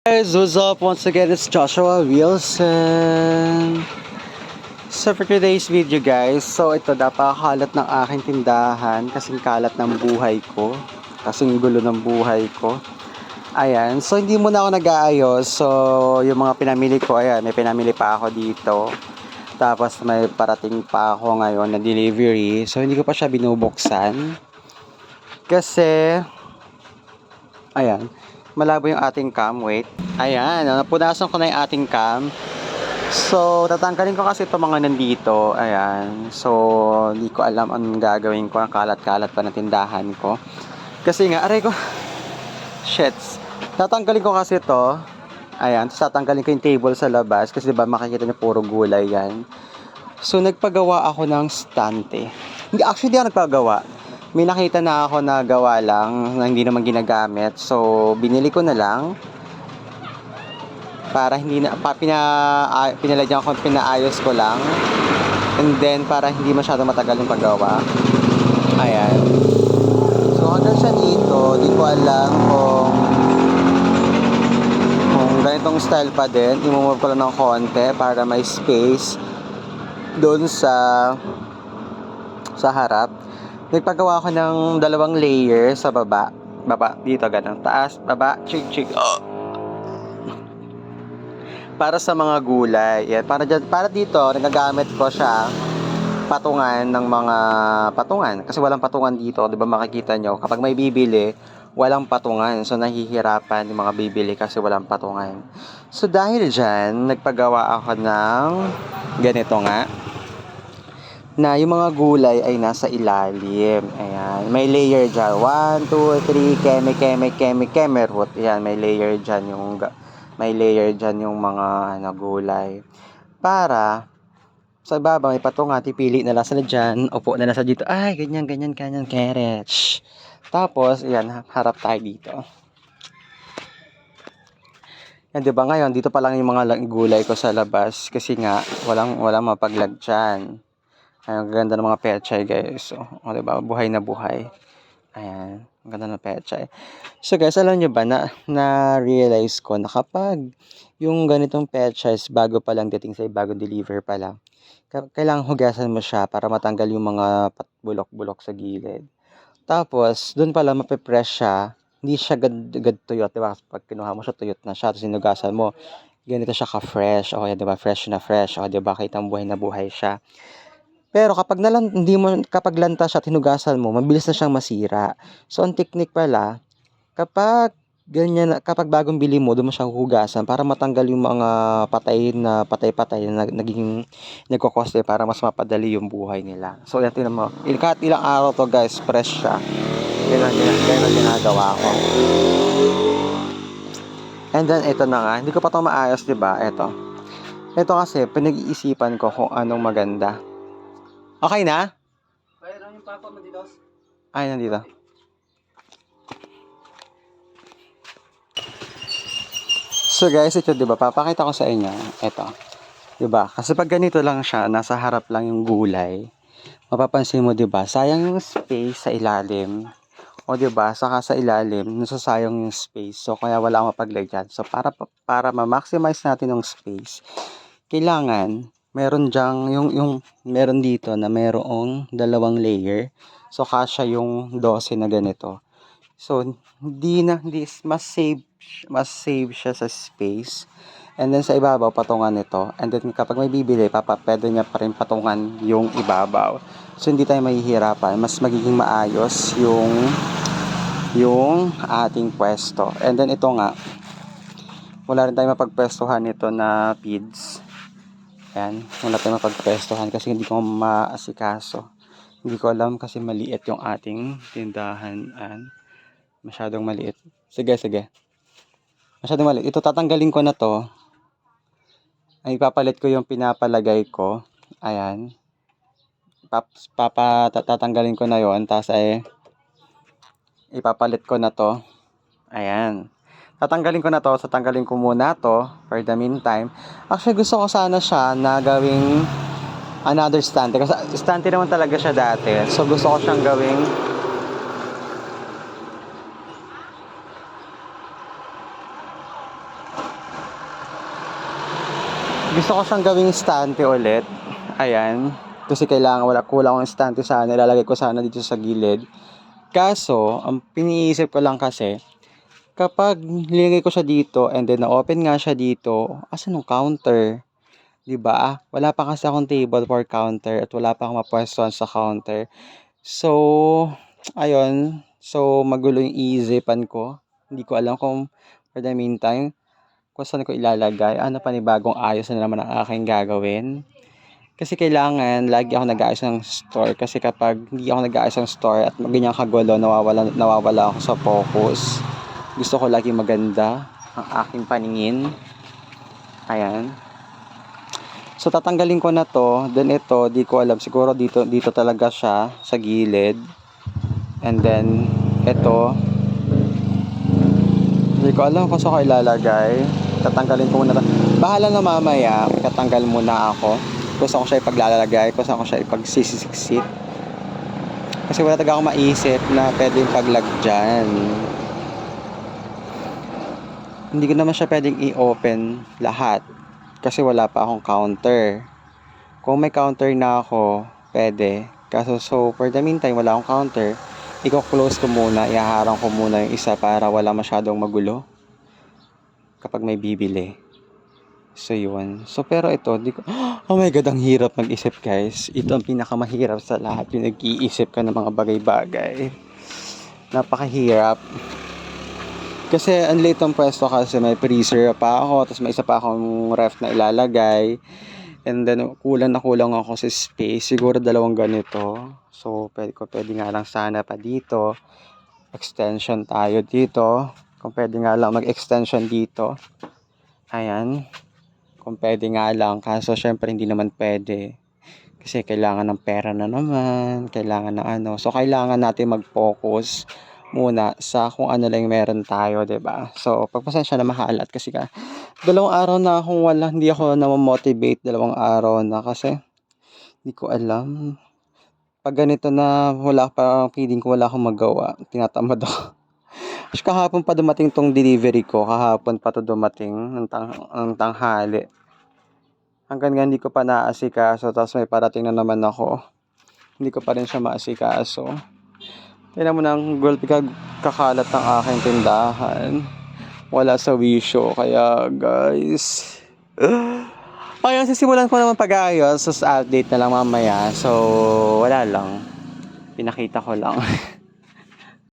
Guys, what's up? Once again, it's Joshua Wilson. So for today's video guys, so ito napakalat ng aking tindahan kasing kalat ng buhay ko, kasing gulo ng buhay ko. Ayan, so hindi muna ako nag-aayos. So yung mga pinamili ko, ayan, may pinamili pa ako dito. Tapos may parating pa ako ngayon na delivery. So hindi ko pa siya binubuksan. Kasi ayan, malabo yung ating cam. Wait. Ayan, napunasan ko na yung ating cam. So, tatanggalin ko kasi itong mga nandito. Ayan. So, hindi ko alam anong gagawin ko. Ang kalat-kalat pa ng tindahan ko. Kasi nga, aray ko. Shits. Tatanggalin ko kasi ito. Ayan. Tapos tatanggalin ko yung table sa labas. Kasi diba makikita niyo puro gulay yan. So, nagpagawa ako ng stante. Hindi, actually, hindi ako nagpagawa. May nakita na ako na gawa lang na hindi naman ginagamit. So, binili ko na lang para hindi na pinaladyan ko, pinaayos ko lang, and then para hindi masyado matagal yung paggawa. Ayan. So hanggang sa dito, di ko alam kung ganitong style pa din. I-move ko lang ng konti para may space doon sa harap. Nagpagawa ko ng 2 layer sa baba dito, ganun, taas, baba, chig. Para sa mga gulay. Yan, para dito, nagagamit ko siya patungan ng mga patungan. Kasi walang patungan dito, 'di ba makikita nyo, kapag may bibili, walang patungan. So nahihirapan yung mga bibili kasi walang patungan. So dahil diyan, nagpagawa ako ng ganito nga, na yung mga gulay ay nasa ilalim. Ayan, may layer dyan. 1, 2, 3, keme root. Ayan, may layer dyan yung mga gulay. Para sa baba may patungan, pipili na lang sila dyan, upo na lang sa dito. Ay, ganyan, carrots. Tapos, ayan, harap tayo dito. Yan, diba ngayon, dito pa lang yung mga gulay ko sa labas. Kasi nga, walang mapaglag dyan. Ang ganda ng mga pechay, guys. So, diba, buhay na buhay. Ayan, ang ganda ng pechay. So guys, alam nyo ba na-realize ko na kapag yung ganitong pechay bago pa lang dating sa bagong deliver pa lang, kailangan hugasan mo siya para matanggal yung mga bulok-bulok sa gilid. Tapos, doon pala mapipress siya, hindi siya gad tuyot, diba? Pag kinuha mo siya, tuyot na siya, tapos hinugasan mo, ganito siya ka-fresh. O, diba? Fresh na fresh. O, diba? Kitang buhay na buhay siya. Pero kapag kapag lanta siya at hinugasan mo, mabilis na siyang masira. So, ang technique pala, kapag bagong bili mo, doon mo siya hugasan para matanggal yung mga patay na naging nagkokoste para mas mapadali yung buhay nila. So, yan, tingnan mo. Kahit ilang araw to guys, fresh siya. Ganyan ang ginagawa ko. And then, ito na nga. Hindi ko pa ito maayos, diba? Ito kasi, pinag-iisipan ko kung anong maganda. Okay na? Mayroon yung papa mo dito. Ay, nandito. So guys, ito 'di ba? Papakita ko sa inyo. Ito. 'Di ba? Kasi pag ganito lang siya, nasa harap lang yung gulay. Mapapansin mo 'di ba? Sayang yung space sa ilalim. O 'di ba? Saka sa ilalim, nasasayang yung space. So kaya wala akong mapaglagyan. So para ma-maximize natin yung space, kailangan meron diyang meron dito na merong 2 layer. So kasya yung 12 na ganito. So hindi mas save siya sa space. And then sa ibabaw patungan nito. And then kapag may bibili, pwede niya pa rin patungan yung ibabaw. So hindi tayo mahihirapan. Mas magiging maayos yung ating pwesto. And then ito nga, wala rin tayong mapagpwestuhan nito na feeds. Ayan, wala tayong mapagpwestuhan kasi hindi ko maasikaso. Hindi ko alam kasi maliit yung ating tindahan. Masyadong maliit. Sige. Masyadong maliit. Ito tatanggalin ko na to. Ay ipapalit ko yung pinapalagay ko. Ayan. Tatanggalin ko na yon. Tapos ay ipapalit ko na to. Ayan. Tatanggalin ko na to. Tatanggalin ko muna to for the meantime. Actually gusto ko sana siya na gawing another stante. Kasi stante naman talaga siya dati. So gusto ko siyang gawing Gusto ko siyang gawing stante ulit. Ayan. Kasi kailangan, kulang akong stante sana. Ilalagay ko sana dito sa gilid. Kaso, ang piniisip ko lang kasi, kapag nilagay ko siya dito and then na-open nga siya dito, asan yung counter? 'Di ba? Wala pa kasi akong table for counter at wala pa akong mapwestuhan sa counter. So, ayun. So, magulo yung iisipan ko. Hindi ko alam kung for the meantime, kung saan ko ilalagay. Ano panibagong ayos na naman ang aking gagawin. Kasi kailangan, lagi ako nag-aayos ng store. Kasi kapag hindi ako nag-aayos ng store at ganyan kagulo, nawawala ako sa focus. Gusto ko lagi maganda ang aking paningin. Ayan. So, tatanggalin ko na to. Then ito, di ko alam. Siguro dito talaga siya sa gilid. And then, ito. Hindi ko alam kung saan ko ilalagay. Tatanggalin ko muna. Bahala na mamaya. Tatanggal muna ako. Kung saan ko siya ipaglalagay. Kung saan ko siya ipagsisiksik. Kasi wala talaga akong maisip na pwedeng paglag dyan. Hindi ko naman siya pwedeng i-open lahat. Kasi wala pa akong counter. Kung may counter na ako, pwede. Kaso for the meantime, wala akong counter. I-close ko muna, ihaharang ko muna yung isa para wala masyadong magulo kapag may bibili. So yun. So pero ito, oh my god, ang hirap mag-isip guys. Ito ang pinakamahirap sa lahat, yung nag-iisip ka ng mga bagay-bagay. Napakahirap. Kasi ang late ang pwesto kasi may freezer pa ako, tapos may isa pa akong ref na ilalagay. And then, kulang ako sa space. Siguro 2 ganito. So, pwede nga lang sana pa dito. Extension tayo dito. Kung pwede nga lang mag-extension dito. Ayan. Kung pwede nga lang. Kaso, syempre, hindi naman pwede. Kasi kailangan ng pera na naman. Kailangan ng ano. So, kailangan natin mag-focus muna sa kung ano lang meron tayo, 'di ba? So, pagpasensya na mahalat kasi 2 araw na akong hindi ako na-motivate, 2 araw na kasi hindi ko alam. Pag ganito na wala pa feeling ko wala akong magawa, tinatamad ako. Kasi kahapon pa dumating tong delivery ko, kahapon pa to dumating ng tanghali. Hanggang nga hindi ko pa naasikaso, tapos may parating na naman ako. Hindi ko pa rin siya maasikaso. Tingnan mo ng kakalat ng aking tindahan. Wala sa wisyo. Kaya guys. Ayun, sisimulan ko naman pag-aayos. So, update na lang mamaya. So, wala lang. Pinakita ko lang.